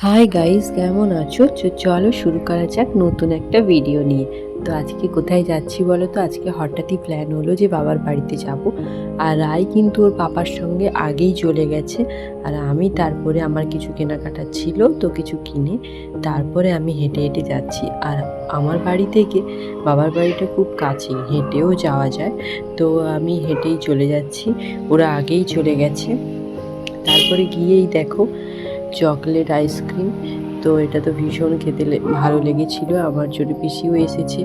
Hi guys, কেমন আছো? চলো শুরু করা যাক নতুন একটা ভিডিও নিয়ে। তো আজকে কোথায় যাচ্ছি বলো তো? আজকে হঠাৎই প্ল্যান হলো যে বাবার বাড়িতে যাব। আর রাই কিন্তু ওর পাপার সঙ্গে আগেই চলে গেছে। আর আমি তারপরে আমার কিছু কেনাকাটা ছিল, তো কিছু কিনে তারপরে আমি হেঁটে হেঁটে যাচ্ছি। আর আমার বাড়ি থেকে বাবার বাড়িটা খুব কাছেই, হেঁটেও যাওয়া যায়। তো আমি হেঁটেই চলে যাচ্ছি, ওরা আগেই চলে গেছে। তারপরে গিয়েই দেখো চকলেট আইসক্রিম। তো এটা তো ভীষণ খেতে ভালো লেগেছিলো। আমার জন্য পিসিও এসেছে,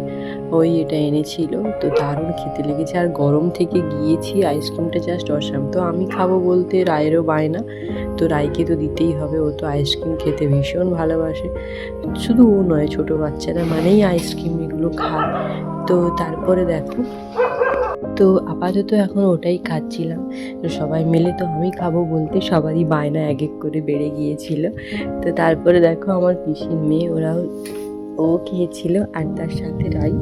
ওই এটা এনেছিল। তো দারুণ খেতে লেগেছে, আর গরম থেকে গিয়েছি, আইসক্রিমটা জাস্ট অসাম। তো আমি খাবো বলতে রায়েরও বায়না, তো রায়কে তো দিতেই হবে, ও তো আইসক্রিম খেতে ভীষণ ভালোবাসে। শুধু ও নয়, ছোটো বাচ্চারা মানেই আইসক্রিম এগুলো খায়। তো তারপরে দেখো, তো আপাতত এখন ওটাই খাচ্ছিলাম। তো সবাই মিলে, তো আমি খাবো বলতে সবারই বায়না এক এক করে বেড়ে গিয়েছিল। তো তারপরে দেখো আমার পিসির মেয়ে, ও খেয়েছিল, আর তার সাথে রাই।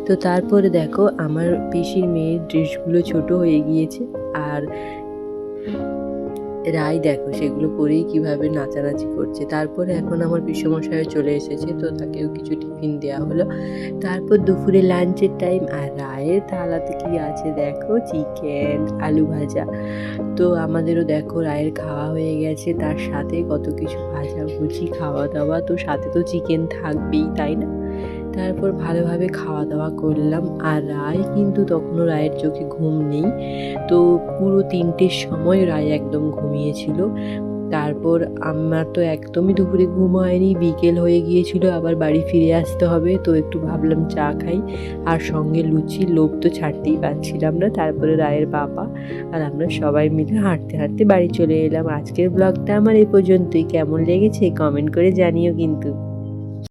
তো তারপরে দেখো আমার পিসির মেয়ের ড্রেসগুলো ছোট হয়ে গিয়েছে, আর রাই দেখো সেগুলো পরেই কিভাবে নাচানাচি করছে। তারপরে এখন আমার পিসেমশাইও চলে এসেছে, তো তাকেও কিছু টিফিন দেওয়া হলো। তারপর দুপুরে লাঞ্চের টাইম, আর রায়ের থালাতে কি আছে দেখো, চিকেন, আলু ভাজা। তো আমাদেরও দেখো রায়ের খাওয়া হয়ে গেছে, তার সাথে কত কিছু ভাজাভুজি, খাওয়া দাওয়া, তো সাথে তো চিকেন থাকবেই, তাই না? তারপর ভালোভাবে খাওয়া দাওয়া করলাম। আর রায় কিন্তু তখনও, রায়ের চোখে ঘুম নেই। তো পুরো 3টের সময় রায় একদম ঘুমিয়েছিল। তারপর আমার তো একদমই দুপুরে ঘুম হয়নি, বিকেল হয়ে গিয়েছিল, আবার বাড়ি ফিরে আসতে হবে। তো একটু ভাবলাম চা খাই, আর সঙ্গে লুচি, লোভ তো ছাড়তেই পারছিলাম না। তারপরে রায়ের বাবা আর আমরা সবাই মিলে হাঁটতে হাঁটতে বাড়ি চলে এলাম। আজকের ব্লগটা আমার এই পর্যন্তই। কেমন লেগেছে কমেন্ট করে জানিও কিন্তু।